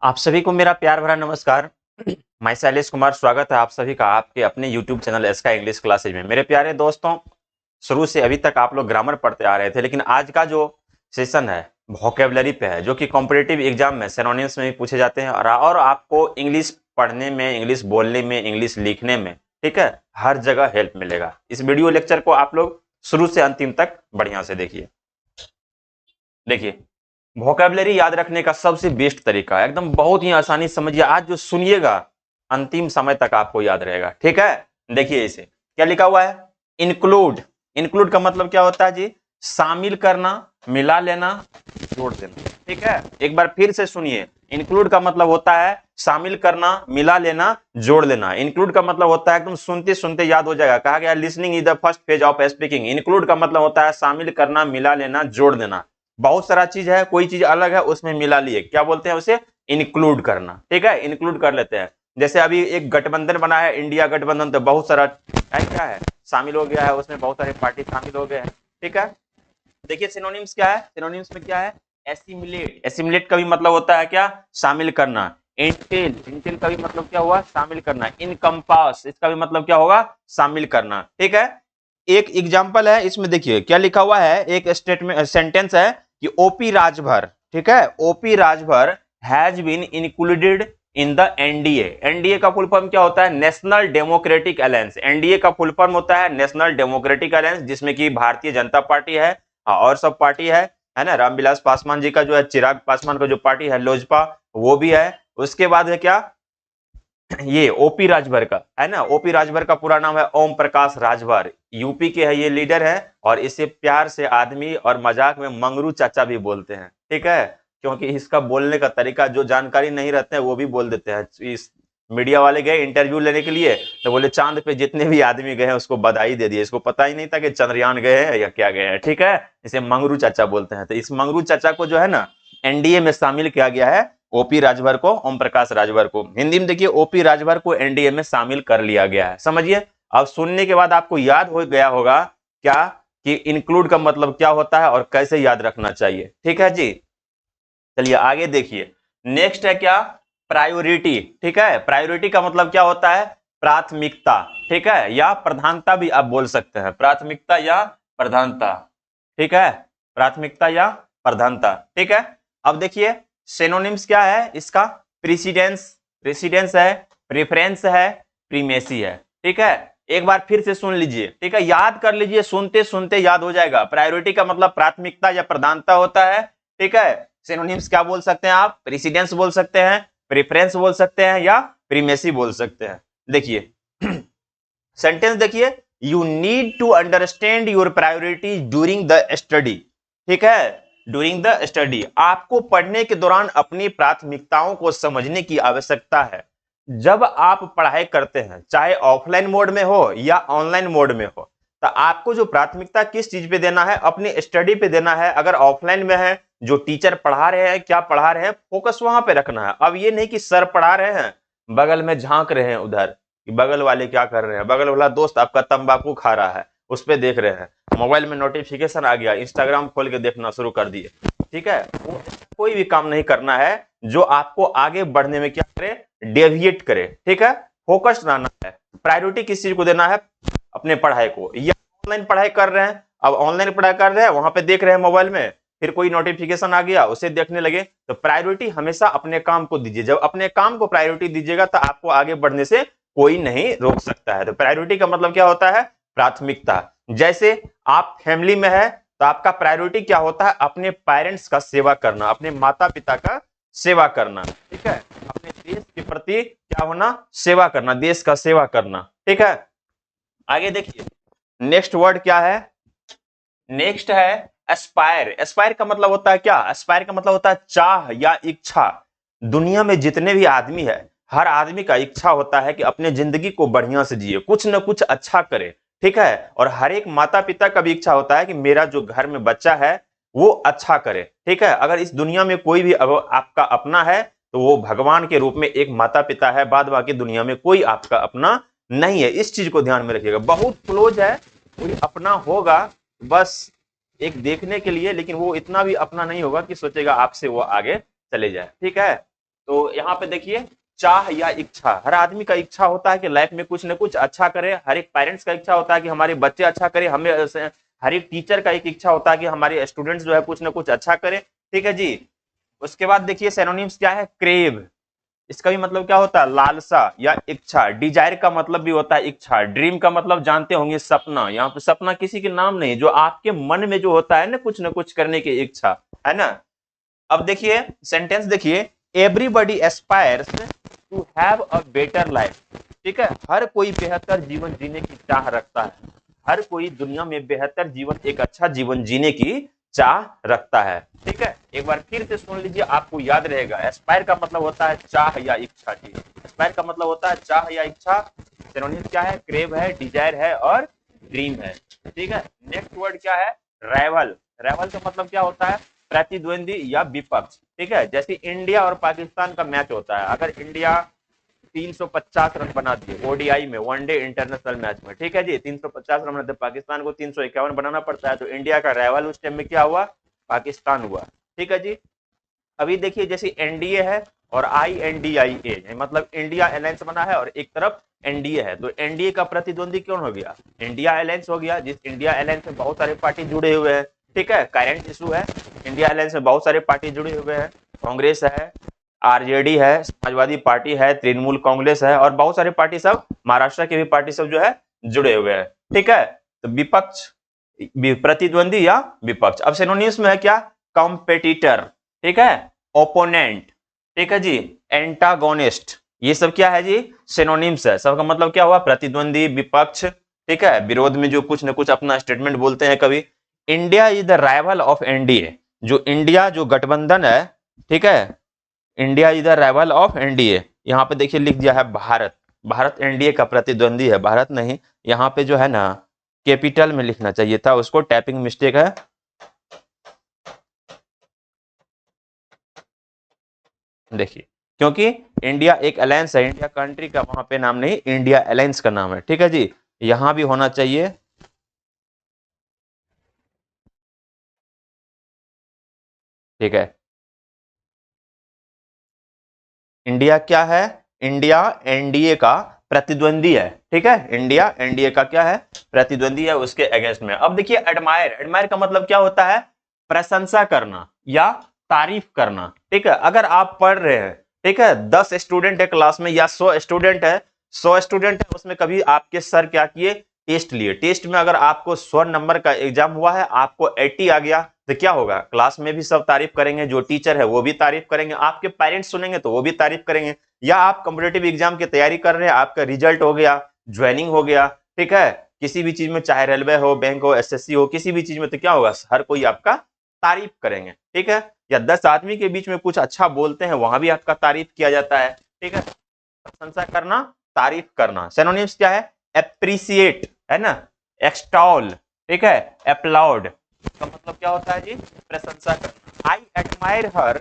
आप सभी को मेरा प्यार भरा नमस्कार। मैं शैलेश कुमार, स्वागत है आप सभी का आपके अपने YouTube चैनल एसका इंग्लिश क्लासेज में। मेरे प्यारे दोस्तों, शुरू से अभी तक आप लोग ग्रामर पढ़ते आ रहे थे, लेकिन आज का जो सेशन है वोकैबुलरी पे है, जो कि कॉम्पिटिटिव एग्जाम में सिनोनिम्स में भी पूछे जाते हैं और आपको इंग्लिश पढ़ने में, इंग्लिश बोलने में, इंग्लिश लिखने में, ठीक है, हर जगह हेल्प मिलेगा। इस वीडियो लेक्चर को आप लोग शुरू से अंतिम तक बढ़िया से देखिए। देखिए, वोकैबुलरी याद रखने का सबसे बेस्ट तरीका है, एकदम बहुत ही आसानी समझिए। आज जो सुनिएगा अंतिम समय तक आपको याद रहेगा, ठीक है। देखिए इसे क्या लिखा हुआ है, इंक्लूड। इंक्लूड का मतलब क्या होता है जी? शामिल करना, मिला लेना, जोड़ देना, ठीक है। एक बार फिर से सुनिए, इंक्लूड का मतलब होता है शामिल करना, मिला लेना, जोड़ लेना। इंक्लूड का मतलब होता है एकदम सुनते सुनते याद हो जाएगा। कहा गया listening is the first phase of speaking. Include का मतलब होता है शामिल करना, मिला लेना, जोड़ देना। बहुत सारा चीज है, कोई चीज अलग है उसमें मिला लिए, क्या बोलते हैं उसे? इंक्लूड करना, ठीक है। इंक्लूड कर लेते हैं। जैसे अभी एक गठबंधन बना है, इंडिया गठबंधन, तो बहुत सारा है, क्या है, शामिल हो गया है उसमें, बहुत सारे पार्टी शामिल हो गए हैं, ठीक है। देखिए सिनोनिम्स क्या है, सिनोनिम्स में क्या है? एसिमिलेट। एसिमिलेट का भी मतलब होता है क्या? शामिल करना। इंटेल, इंटेल का भी मतलब क्या हुआ? शामिल करना। इनकम्पास, इसका भी मतलब क्या होगा? शामिल करना, ठीक है। एक एग्जांपल है इसमें, देखिए क्या लिखा हुआ है, एक स्टेटमेंट सेंटेंस है कि ओपी राजभर, ठीक है, OP Rajbhar has been included in the NDA. NDA का फुल फॉर्म क्या होता है? National democratic alliance. एनडीए का फुल फॉर्म होता है नेशनल डेमोक्रेटिक अलायंस, जिसमें कि भारतीय जनता पार्टी है और सब पार्टी है ना। रामविलास पासवान जी का जो है, चिराग पासवान का जो पार्टी है लोजपा, वो भी है। उसके बाद है क्या, ये ओपी राजभर का है ना। ओपी राजभर का पूरा नाम है ओम प्रकाश राजभर, यूपी के है, ये लीडर है। और इसे प्यार से आदमी और मजाक में मंगरू चाचा भी बोलते हैं, ठीक है। क्योंकि इसका बोलने का तरीका, जो जानकारी नहीं रहते हैं वो भी बोल देते हैं। इस मीडिया वाले गए इंटरव्यू लेने के लिए, तो बोले चांद पे जितने भी आदमी गए हैं उसको बधाई दे दिए। इसको पता ही नहीं था कि चंद्रयान गए हैं या क्या गए हैं, ठीक है। इसे मंगरू चाचा बोलते हैं। तो इस मंगरू चाचा को जो है ना एनडीए में शामिल किया गया है, ओपी राजभर को, ओम प्रकाश राजभर को। हिंदी में देखिए, ओपी राजभर को एनडीए में शामिल कर लिया गया है, समझिए। अब सुनने के बाद आपको याद हो गया होगा क्या कि इंक्लूड का मतलब क्या होता है और कैसे याद रखना चाहिए, ठीक है जी। चलिए आगे देखिए, नेक्स्ट है क्या? प्रायोरिटी, ठीक है। प्रायोरिटी का मतलब क्या होता है? प्राथमिकता, ठीक है, या प्रधानता भी आप बोल सकते हैं। प्राथमिकता या प्रधानता, ठीक है, प्राथमिकता या प्रधानता, ठीक है। अब देखिए सिनोनिम्स क्या है इसका? प्रेसिडेंस, प्रेसिडेंस है, प्रेफरेंस है, प्रीमेसी है, ठीक है। एक बार फिर से सुन लीजिए, ठीक है, याद कर लीजिए, सुनते सुनते याद हो जाएगा। प्रायोरिटी का मतलब प्राथमिकता या प्रधानता होता है, ठीक है। सिनोनिम्स क्या बोल सकते हैं आप? प्रेसिडेंस बोल सकते हैं, प्रेफरेंस बोल सकते हैं, या प्रीमेसी बोल सकते हैं। देखिए सेंटेंस देखिए, you need to understand your priority during the study, ठीक है। ड्यूरिंग द स्टडी, आपको पढ़ने के दौरान अपनी प्राथमिकताओं को समझने की आवश्यकता है। जब आप पढ़ाई करते हैं, चाहे ऑफलाइन मोड में हो या ऑनलाइन मोड में हो, तो आपको जो प्राथमिकता किस चीज पे देना है? अपनी स्टडी पे देना है। अगर ऑफलाइन में है, जो टीचर पढ़ा रहे हैं, क्या पढ़ा रहे हैं, फोकस वहां पे रखना है। अब ये नहीं कि सर पढ़ा रहे हैं, बगल में झांक रहे हैं उधर कि बगल वाले क्या कर रहे हैं, बगल वाला दोस्त आपका तंबाकू खा रहा है, उस पर देख रहे हैं। मोबाइल में नोटिफिकेशन आ गया, इंस्टाग्राम खोल के देखना शुरू कर दिए, ठीक है। वो कोई भी काम नहीं करना है जो आपको आगे बढ़ने में क्या करे? डेविएट करे, ठीक है। फोकस्ड रहना है। प्रायोरिटी किस चीज को देना है? अपने पढ़ाई को। या ऑनलाइन पढ़ाई कर रहे हैं, अब ऑनलाइन पढ़ाई कर रहे हैं, वहां पे देख रहे हैं मोबाइल में, फिर कोई नोटिफिकेशन आ गया उसे देखने लगे, तो प्रायोरिटी हमेशा अपने काम को दीजिए। जब अपने काम को प्रायोरिटी दीजिएगा तो आपको आगे बढ़ने से कोई नहीं रोक सकता है। तो प्रायोरिटी का मतलब क्या होता है? प्राथमिकता। जैसे आप फैमिली में है, तो आपका प्रायोरिटी क्या होता है? अपने पेरेंट्स का सेवा करना, अपने माता पिता का सेवा करना, ठीक है। अपने देश के प्रति क्या होना? सेवा करना, देश का सेवा करना, ठीक है। आगे देखिए, नेक्स्ट वर्ड क्या है? नेक्स्ट है एस्पायर। एस्पायर का मतलब होता है क्या? एस्पायर का मतलब होता है चाह या इच्छा। दुनिया में जितने भी आदमी है, हर आदमी का इच्छा होता है कि अपने जिंदगी को बढ़िया से जिए, कुछ ना कुछ अच्छा करे, ठीक है। और हर एक माता पिता का भी इच्छा होता है कि मेरा जो घर में बच्चा है वो अच्छा करे, ठीक है। अगर इस दुनिया में कोई भी आपका अपना है, तो वो भगवान के रूप में एक माता पिता है, बाद बाकी दुनिया में कोई आपका अपना नहीं है। इस चीज को ध्यान में रखिएगा। बहुत क्लोज है, कोई अपना होगा बस एक देखने के लिए, लेकिन वो इतना भी अपना नहीं होगा कि सोचेगा आपसे वो आगे चले जाए, ठीक है। तो यहाँ पे देखिए चाह या इच्छा, हर आदमी का इच्छा होता है कि लाइफ में कुछ न कुछ अच्छा करे, हर एक पेरेंट्स का इच्छा होता है कि हमारे बच्चे अच्छा करे, हमें हर एक टीचर का एक इच्छा होता है कि हमारे स्टूडेंट्स जो है कुछ न कुछ अच्छा करे। ठीक है जी। उसके बाद देखिए सिनोनिम्स क्या है, क्रेव, इसका भी मतलब क्या होता है, लालसा या इच्छा। डिजायर का मतलब भी होता है इच्छा। ड्रीम का मतलब जानते होंगे सपना, यहाँ पे सपना किसी के नाम नहीं, जो आपके मन में जो होता है ना कुछ न कुछ करने की इच्छा, है ना। अब देखिए सेंटेंस देखिए, everybody aspires to have a better life. ठीक है, हर कोई बेहतर जीवन जीने की चाह रखता है, हर कोई दुनिया में बेहतर जीवन, एक अच्छा जीवन जीने की चाह रखता है। ठीक है, एक बार फिर से सुन लीजिए, आपको याद रहेगा। एस्पायर का मतलब होता है चाह या इच्छा जी, एस्पायर का मतलब होता है चाह या इच्छा। सिनोनिम्स क्या है, क्रेव है, डिजायर है और ड्रीम है। ठीक है, नेक्स्ट वर्ड क्या है, राइवल। राइवल का मतलब क्या होता है, प्रतिद्वंदी या विपक्ष। ठीक है, जैसे इंडिया और पाकिस्तान का मैच होता है, अगर इंडिया 350 रन बना दिए ओडीआई में, वनडे इंटरनेशनल मैच में, ठीक है जी, 350 रन बनाते, पाकिस्तान को 351 बनाना पड़ता है, तो इंडिया का राइवल उस टाइम में क्या हुआ, पाकिस्तान हुआ। ठीक है जी। अभी देखिए जैसे एनडीए है और INDIA, मतलब इंडिया अलायंस बना है और एक तरफ एनडीए है, तो एनडीए का प्रतिद्वंदी कौन हो गया, इंडिया अलायंस हो गया, जिस इंडिया अलायंस में बहुत सारे पार्टी जुड़े हुए हैं। ठीक है, करंट इशू है, इंडिया अलायंस में बहुत सारे पार्टी जुड़े हुए हैं, कांग्रेस है, आरजेडी है, समाजवादी पार्टी है, तृणमूल कांग्रेस है और बहुत सारे पार्टी सब, महाराष्ट्र के भी पार्टी सब जो है जुड़े हुए हैं। ठीक है, तो विपक्ष, प्रतिद्वंदी या विपक्ष। अब सिनोनिम्स में है क्या, कॉम्पिटिटर, ठीक है, ओपोनेंट, ठीक है जी, एंटागोनिस्ट, ये सब क्या है जी, सिनोनिम्स है। सबका मतलब क्या हुआ, प्रतिद्वंदी, विपक्ष। ठीक है, विरोध में जो कुछ न कुछ अपना स्टेटमेंट बोलते हैं कभी। India is the rival of NDA, जो इंडिया जो गठबंधन है, ठीक है, India is the rival of NDA. यहाँ पे देखिए लिख दिया है भारत, भारत एनडीए का प्रतिद्वंदी है, भारत नहीं, यहाँ पे जो है ना कैपिटल में लिखना चाहिए था, उसको टाइपिंग मिस्टेक है। देखिए, क्योंकि इंडिया एक अलायंस है, इंडिया कंट्री का वहां पे नाम नहीं, इंडिया अलायंस का नाम है। ठीक है जी, यहां भी होना चाहिए। ठीक है, इंडिया क्या है, इंडिया एनडीए का प्रतिद्वंदी है। ठीक है, इंडिया एनडीए का क्या है, प्रतिद्वंदी है, उसके अगेंस्ट में। अब देखिए एडमायर, एडमायर का मतलब क्या होता है, प्रशंसा करना या तारीफ करना। ठीक है, अगर आप पढ़ रहे हैं, ठीक है, 10 स्टूडेंट है क्लास में या 100 स्टूडेंट है, 100 स्टूडेंट है, उसमें कभी आपके सर क्या किए, टेस्ट लिए, टेस्ट में अगर आपको 100 नंबर का एग्जाम हुआ है, आपको 80 आ गया, तो क्या होगा, क्लास में भी सब तारीफ करेंगे, जो टीचर है वो भी तारीफ करेंगे, आपके पेरेंट्स सुनेंगे तो वो भी तारीफ करेंगे। या आप कॉम्पिटेटिव एग्जाम की तैयारी कर रहे हैं, आपका रिजल्ट हो गया, ज्वाइनिंग हो गया, ठीक है, किसी भी चीज में, चाहे रेलवे हो, बैंक हो, एसएससी हो, किसी भी चीज में, तो क्या होगा, हर कोई आपका तारीफ करेंगे। ठीक है, या 10 आदमी के बीच में कुछ अच्छा बोलते हैं, वहां भी आपका तारीफ किया जाता है। ठीक है, प्रशंसा करना, तारीफ करना। सिनोनिम्स क्या है, एप्रिसिएट, है ना, एक्सटॉल, ठीक है, अपलाउड, इसका मतलब क्या होता है जी, प्रशंसा करना। I admire her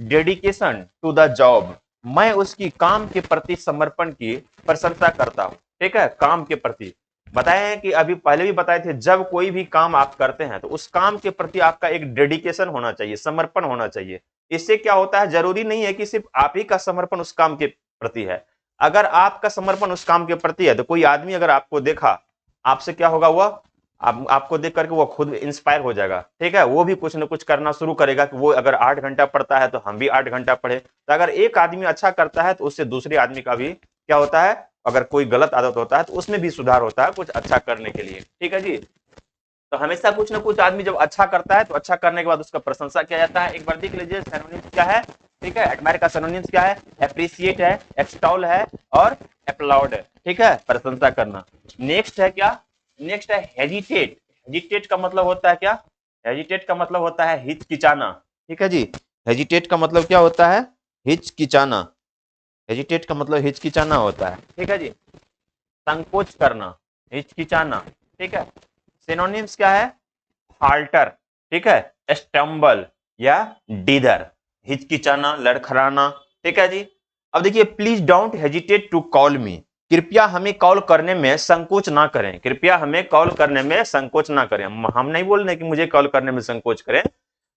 dedication to the job, मैं उसकी काम के प्रति समर्पण की प्रशंसा करता हूँ। ठीक है, काम के प्रति बताए हैं कि अभी पहले भी बताए थे, जब कोई भी काम आप करते हैं तो उस काम के प्रति आपका एक डेडिकेशन होना चाहिए, समर्पण होना चाहिए। इससे क्या होता है, जरूरी नहीं है कि सिर्फ आप ही का समर्पण उस काम के प्रति है, अगर आपका समर्पण उस काम के प्रति है तो कोई आदमी अगर आपको देखा, आपसे क्या होगा, वह आपको देख करके वो खुद इंस्पायर हो जाएगा। ठीक है, वो भी कुछ ना कुछ करना शुरू करेगा कि वो अगर 8 घंटा पढ़ता है तो हम भी 8 घंटा पढ़े। तो अगर एक आदमी अच्छा करता है तो उससे दूसरे आदमी का भी क्या होता है, अगर कोई गलत आदत होता है तो उसमें भी सुधार होता है कुछ अच्छा करने के लिए। ठीक है जी, तो हमेशा कुछ ना कुछ आदमी जब अच्छा करता है तो अच्छा करने के बाद उसका प्रशंसा किया जाता है। एक बार देख लीजिए सिनोनिम्स क्या है। ठीक है, एडमायर का सिनोनिम्स क्या है, एप्रिसिएट है, एक्सटॉल है और अपलाउड है। ठीक है, प्रशंसा करना। नेक्स्ट है क्या, नेक्स्ट है हेजिटेट। हेजिटेट का मतलब होता है क्या, हेजिटेट का मतलब होता है हिचकिचाना। ठीक है जी, हेजिटेट का मतलब क्या होता है, हिचकिचाना, हेजिटेट का मतलब हिचकिचाना होता है। ठीक है जी, संकोच करना, हिचकिचाना। ठीक है, सिनोनिम्स क्या है, फाल्टर, ठीक है, स्टम्बल या डिदर, हिचकिचाना, लड़खड़ाना। ठीक है जी, अब देखिए, please don't hesitate to call me, कृपया हमें कॉल करने में संकोच ना करें, कृपया हमें कॉल करने में संकोच ना करें। हम नहीं बोल रहे कि मुझे कॉल करने में संकोच करें,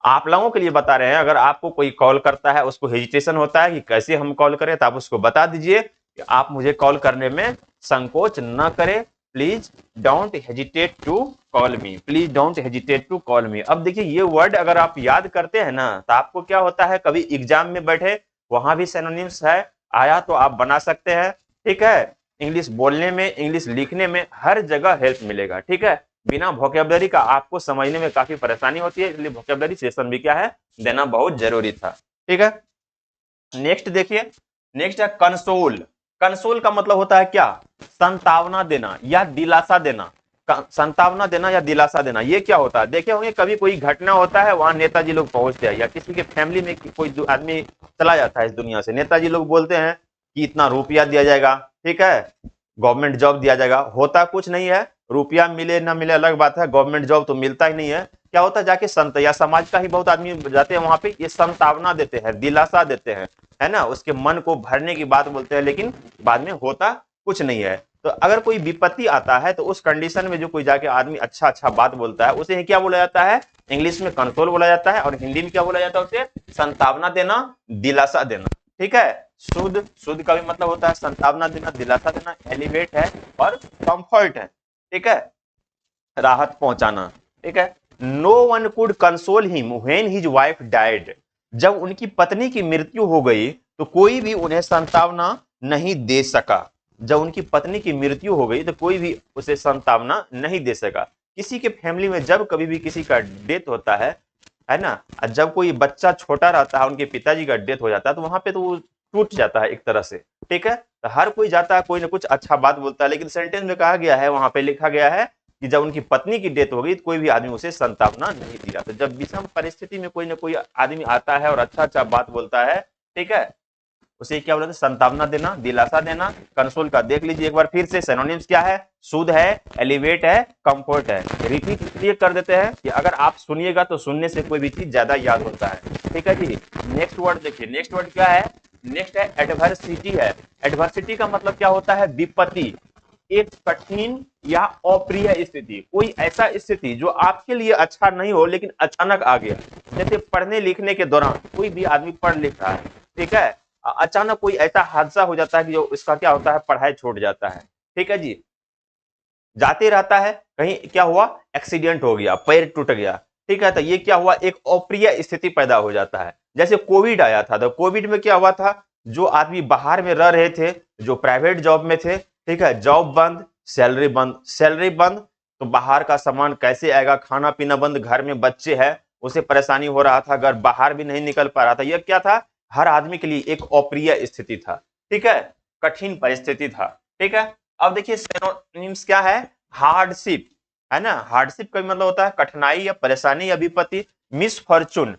आप लोगों के लिए बता रहे हैं। अगर आपको कोई कॉल करता है, उसको हेजिटेशन होता है कि कैसे हम कॉल करें, तो आप उसको बता दीजिए कि आप मुझे कॉल करने में संकोच न करें। Please don't hesitate to call me, please don't hesitate to call me. अब देखिए ये वर्ड अगर आप याद करते हैं ना, तो आपको क्या होता है, कभी एग्जाम में बैठे वहां भी सिनोनिम्स है, आया तो आप बना सकते हैं। ठीक है, इंग्लिश बोलने में, इंग्लिश लिखने में हर जगह हेल्प मिलेगा। ठीक है, बिना वोकेबलरी का आपको समझने में काफी परेशानी होती है, इसलिए वोकेबलरी सेशन भी क्या है, देना बहुत जरूरी था। ठीक है, नेक्स्ट देखिए, नेक्स्ट है कंसोल। कंसोल का मतलब होता है क्या, संतावना देना या दिलासा देना। संतावना देना या दिलासा देना, ये क्या होता है, देखे होंगे कभी कोई घटना होता है, वहां नेताजी लोग पहुंचते हैं या किसी के फैमिली में कोई आदमी चला जाता है इस दुनिया से, नेताजी लोग बोलते हैं कि इतना रुपया दिया जाएगा, ठीक है, गवर्नमेंट जॉब दिया जाएगा। होता कुछ नहीं है, रुपया मिले ना मिले अलग बात है, गवर्नमेंट जॉब तो मिलता ही नहीं है। क्या होता है, जाके संत या समाज का ही बहुत आदमी जाते हैं वहां पे, ये संतावना देते हैं, दिलासा देते हैं, है ना, उसके मन को भरने की बात बोलते हैं, लेकिन बाद में होता कुछ नहीं है। तो अगर कोई विपत्ति आता है तो उस कंडीशन में जो कोई जाके आदमी अच्छा अच्छा बात बोलता है, उसे क्या बोला जाता है, इंग्लिश में कंसोल बोला जाता है, और हिंदी में क्या बोला जाता है, उसे संतावना देना, दिलासा देना। ठीक है, शुद्ध शुद्ध का भी मतलब होता है संतावना देना, दिलासा देना, एलिवेट है और कंफर्ट है। ठीक है, राहत पहुंचाना। ठीक है, no one could console him when his wife died. जब उनकी पत्नी की मृत्यु हो गई तो कोई भी उन्हें संतावना नहीं दे सका। जब उनकी पत्नी की मृत्यु हो गई तो कोई भी उसे संतावना नहीं दे सका। किसी के फैमिली में जब कभी भी किसी का डेथ होता है ना, जब कोई बच्चा छोटा रहता है, उनके पिताजी का डेथ हो जाता है, तो वहां पे तो वो टूट जाता है एक तरह से। ठीक है, तो हर कोई जाता है, कोई ना कुछ अच्छा बात बोलता है, लेकिन सेंटेंस में कहा गया है, वहां पे लिखा गया है कि जब उनकी पत्नी की डेथ हो गई तो कोई भी आदमी उसे संतावना नहीं दिया। तो जब विषम परिस्थिति में कोई ना कोई आदमी आता है और अच्छा अच्छा बात बोलता है, ठीक है, उसे क्या बोलते हैं, संतावना देना, दिलासा देना। कंसोल का देख लीजिए एक बार फिर से, सिनोनिम्स क्या है, शुद्ध है, एलिवेट है, कंफर्ट है। रिपीट इसलिए कर देते हैं कि अगर आप सुनिएगा तो सुनने से कोई भी चीज ज्यादा याद होता है। ठीक है जी, नेक्स्ट वर्ड देखिए, नेक्स्ट वर्ड क्या है, नेक्स्ट है एडवर्सिटी है। एडवर्सिटी का मतलब क्या होता है, विपत्ति, एक कठिन या अप्रिय स्थिति, कोई ऐसा स्थिति जो आपके लिए अच्छा नहीं हो लेकिन अचानक आ गया। जैसे पढ़ने लिखने के दौरान कोई भी आदमी पढ़ लिख रहा है, ठीक है, अचानक कोई ऐसा हादसा हो जाता है कि जो इसका क्या होता है, पढ़ाई छूट जाता है। ठीक है जी, जाते रहता है, कहीं क्या हुआ, एक्सीडेंट हो गया, पैर टूट गया। ठीक है, तो ये क्या हुआ, एक अप्रिय स्थिति पैदा हो जाता है। जैसे कोविड आया था, तो कोविड में क्या हुआ था, जो आदमी बाहर में रह रहे थे, जो प्राइवेट जॉब में थे, ठीक है, जॉब बंद, सैलरी बंद, सैलरी बंद, तो बाहर का सामान कैसे आएगा, खाना पीना बंद, घर में बच्चे हैं, उसे परेशानी हो रहा था, अगर बाहर भी नहीं निकल पा रहा था। यह क्या था, हर आदमी के लिए एक अप्रिय स्थिति था। ठीक है, कठिन परिस्थिति था। ठीक है, अब देखिए सिनोनिम्स क्या है, हार्डशिप, है ना, हार्डशिप का मतलब होता है कठिनाई या परेशानी या विपत्ति। मिसफॉर्चून,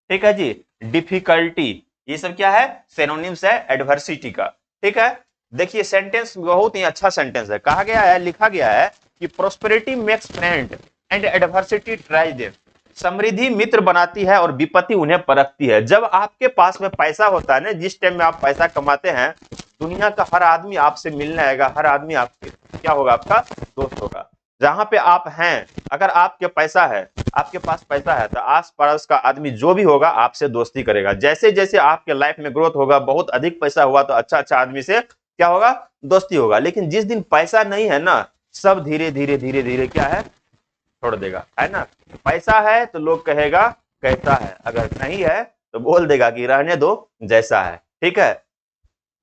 ठीक है जी, डिफिकल्टी, ये सब क्या है, सिनोनिम्स है एडवर्सिटी का। ठीक है, देखिए सेंटेंस बहुत ही अच्छा सेंटेंस है, कहा गया है, लिखा गया है कि prosperity makes friend and adversity tries them. समृद्धि मित्र बनाती है और विपत्ति उन्हें परखती है। जब आपके पास में पैसा होता है ना, जिस टाइम में आप पैसा कमाते हैं, दुनिया का हर आदमी आपसे मिलने आएगा, हर आदमी आपके क्या होगा, आपका दोस्त होगा। जहां पे आप हैं, अगर आपके पैसा है, आपके पास पैसा है, तो आस पास का आदमी जो भी होगा आपसे दोस्ती करेगा। जैसे जैसे आपके लाइफ में ग्रोथ होगा, बहुत अधिक पैसा हुआ तो अच्छा अच्छा आदमी से क्या होगा, दोस्ती होगा। लेकिन जिस दिन पैसा नहीं है ना, सब धीरे धीरे धीरे धीरे क्या है, छोड़ देगा, है ना। पैसा है तो लोग कहेगा कैसा है, अगर नहीं है तो बोल देगा कि रहने दो जैसा है। ठीक है,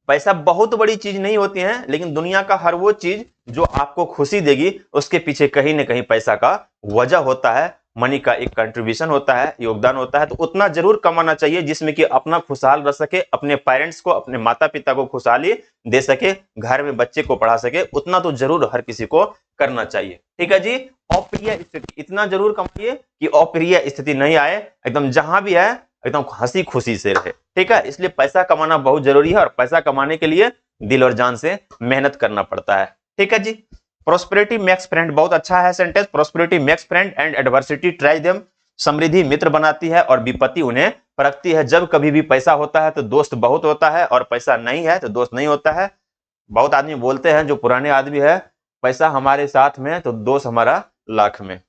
पैसा बहुत बड़ी चीज नहीं होती है, लेकिन दुनिया का हर वो चीज जो आपको खुशी देगी, उसके पीछे कहीं ना कहीं पैसा का वजह होता है, मनी का एक कंट्रीब्यूशन होता है, योगदान होता है। तो उतना जरूर कमाना चाहिए जिसमें कि अपना खुशहाल रह सके, अपने पेरेंट्स को, अपने माता पिता को खुशहाली दे सके, घर में बच्चे को पढ़ा सके, उतना तो जरूर हर किसी को करना चाहिए। ठीक है जी, अप्रिय स्थिति, इतना जरूर कमाइए कि अप्रिय स्थिति नहीं आए, एकदम जहां भी है एकदम हंसी खुशी से रहे। ठीक है, इसलिए पैसा कमाना बहुत जरूरी है, और पैसा कमाने के लिए दिल और जान से मेहनत करना पड़ता है। ठीक है जी, प्रोस्पेरिटी मेक्स फ्रेंड, बहुत अच्छा है sentence, prosperity makes friend and adversity tries them. समृद्धि मित्र बनाती है और विपत्ति उन्हें परखती है। जब कभी भी पैसा होता है तो दोस्त बहुत होता है, और पैसा नहीं है तो दोस्त नहीं होता है। बहुत आदमी बोलते हैं, जो पुराने आदमी है, पैसा हमारे साथ में तो दोस्त हमारा लाख में।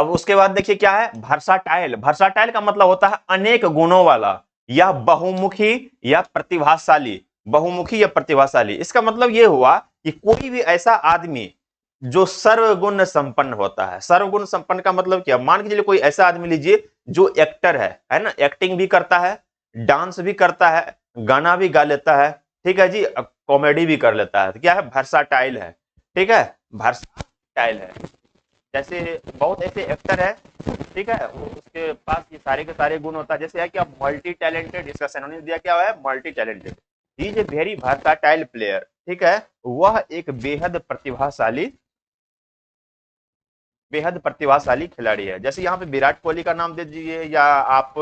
अब उसके बाद देखिए क्या है, वर्साटाइल। वर्साटाइल का मतलब होता है अनेक गुणों वाला या बहुमुखी या प्रतिभाशाली। बहुमुखी या प्रतिभाशाली, इसका मतलब ये हुआ कि कोई भी ऐसा आदमी जो सर्वगुण संपन्न होता है। सर्वगुण संपन्न का मतलब क्या, मान के चलिए कोई ऐसा आदमी लीजिए जो एक्टर है ना, एक्टिंग भी करता है, डांस भी करता है, गाना भी गा लेता है, ठीक है जी, कॉमेडी भी कर लेता है, तो क्या है, वर्साटाइल है। ठीक है, वर्साटाइल है। जैसे बहुत ऐसे एक्टर है, ठीक है, उसके पास ये सारे के सारे गुण होता है। जैसे है क्या, मल्टी टैलेंटेड, इसका सिनोनिम दिया क्या है, multi talented. He is a very versatile player, ठीक है, वह एक बेहद प्रतिभाशाली खिलाड़ी है। जैसे यहाँ पे विराट कोहली का नाम दे दीजिए या आप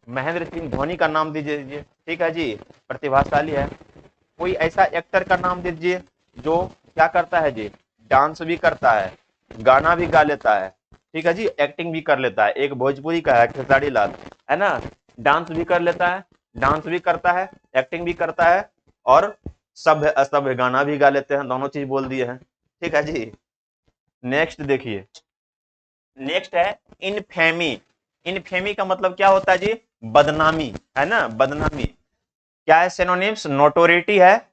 महेंद्र सिंह धोनी का नाम दीजिए, ठीक है जी, प्रतिभाशाली है। कोई ऐसा एक्टर का नाम दीजिए जो क्या करता है जी, डांस भी करता है, गाना भी गा लेता है, ठीक है जी, एक्टिंग भी कर लेता है। एक भोजपुरी का है खेसारी लाल, है ना, डांस भी कर लेता है, डांस भी करता है, एक्टिंग भी करता है, और सभ्य असभ्य गाना भी गा लेते हैं, दोनों चीज बोल दिए हैं। ठीक है जी। नेक्स्ट देखिए, नेक्स्ट है इनफेमी। इनफेमी का मतलब क्या होता है जी, बदनामी, है ना, बदनामी। क्या है सिनोनिम्स, नोटोरिटी है,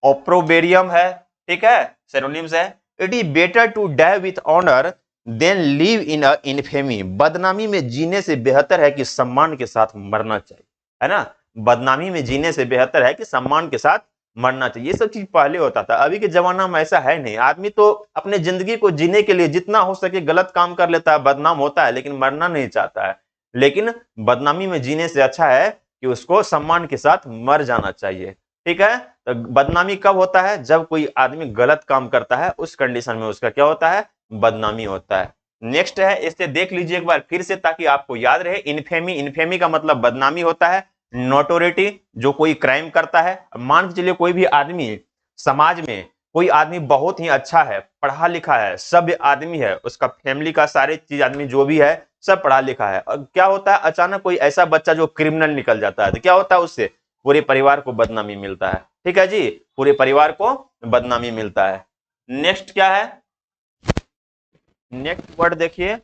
ओप्रोबेरियम है, ठीक है, सिनोनिम्स है। It is better to die with honour than live in a infamy. बदनामी में जीने से बेहतर है कि सम्मान के साथ मरना चाहिए, है ना, बदनामी में जीने से बेहतर है कि सम्मान के साथ मरना चाहिए। ये सब चीज पहले होता था, अभी के जमाना में ऐसा है नहीं। आदमी तो अपने जिंदगी को जीने के लिए जितना हो सके गलत काम कर लेता है, बदनाम होता है, लेकिन मरना नहीं चाहता है। लेकिन बदनामी में जीने से अच्छा है कि उसको सम्मान के साथ मर जाना चाहिए। ठीक है, तो बदनामी कब होता है, जब कोई आदमी गलत काम करता है, उस कंडीशन में उसका क्या होता है, बदनामी होता है। नेक्स्ट है, इसे देख लीजिए एक बार फिर से ताकि आपको याद रहे। इनफेमी, इनफेमी का मतलब बदनामी होता है। नोटोरिटी, जो कोई क्राइम करता है। मान के चलिए कोई भी आदमी समाज में, कोई आदमी बहुत ही अच्छा है, पढ़ा लिखा है, सभ्य आदमी है, उसका फैमिली का सारे चीज आदमी जो भी है सब पढ़ा लिखा है, और क्या होता है अचानक कोई ऐसा बच्चा जो क्रिमिनल निकल जाता है, तो क्या होता है, उससे पूरे परिवार को बदनामी मिलता है। ठीक है जी, पूरे परिवार को बदनामी मिलता है। नेक्स्ट क्या है, नेक्स्ट वर्ड देखिए,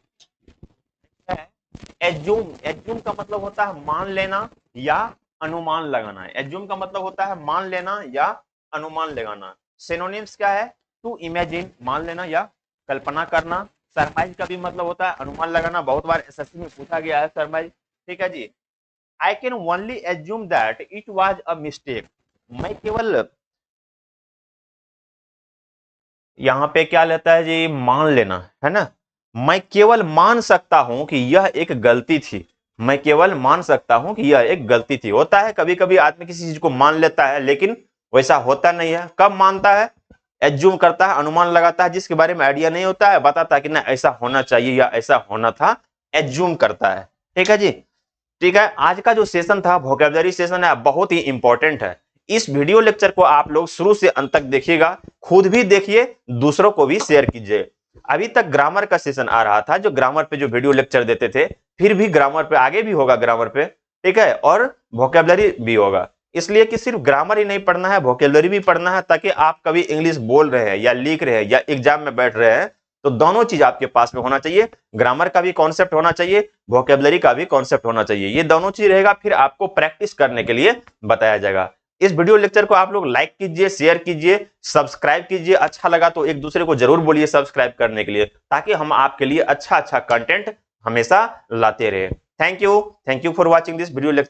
एज्यूम। एज्यूम का मतलब होता है मान लेना या अनुमान लगाना। एज्यूम का मतलब होता है मान लेना या अनुमान लगाना। सिनोनिम्स क्या है, टू इमेजिन, मान लेना या कल्पना करना। सरमाइज का भी मतलब होता है अनुमान लगाना, बहुत बार एसएससी में पूछा गया है सरमाइज। ठीक है जी। I can only assume that it was a mistake. मैं केवल, यहां पे क्या लेता है जी, मान लेना, है ना, मैं केवल मान सकता हूं कि यह एक गलती थी। मैं केवल मान सकता हूं कि यह एक गलती थी। होता है कभी कभी आदमी किसी चीज को मान लेता है लेकिन वैसा होता नहीं है। कब मानता है, एज्यूम करता है, अनुमान लगाता है, जिसके बारे में आइडिया नहीं होता है, बताता है कि ना ऐसा होना चाहिए या ऐसा होना था, एज्यूम करता है। ठीक है जी। ठीक है, आज का जो सेशन था वोकैबुलरी सेशन है, बहुत ही इंपॉर्टेंट है। इस वीडियो लेक्चर को आप लोग शुरू से अंत तक देखिएगा, खुद भी देखिए, दूसरों को भी शेयर कीजिए। अभी तक ग्रामर का सेशन आ रहा था, जो ग्रामर पे जो वीडियो लेक्चर देते थे, फिर भी ग्रामर पे आगे भी होगा ग्रामर पे, ठीक है, और वोकैबुलरी भी होगा। इसलिए कि सिर्फ ग्रामर ही नहीं पढ़ना है, वोकैबुलरी भी पढ़ना है, ताकि आप कभी इंग्लिश बोल रहे हैं या लिख रहे हैं या एग्जाम में बैठ रहे हैं तो दोनों चीज आपके पास में होना चाहिए। ग्रामर का भी कॉन्सेप्ट होना चाहिए, वोकैबुलरी का भी कॉन्सेप्ट होना चाहिए। ये दोनों चीज रहेगा, फिर आपको प्रैक्टिस करने के लिए बताया जाएगा। इस वीडियो लेक्चर को आप लोग लाइक कीजिए, शेयर कीजिए, सब्सक्राइब कीजिए। अच्छा लगा तो एक दूसरे को जरूर बोलिए सब्सक्राइब करने के लिए, ताकि हम आपके लिए अच्छा अच्छा कंटेंट हमेशा लाते रहे। Thank you for watching this video lecture.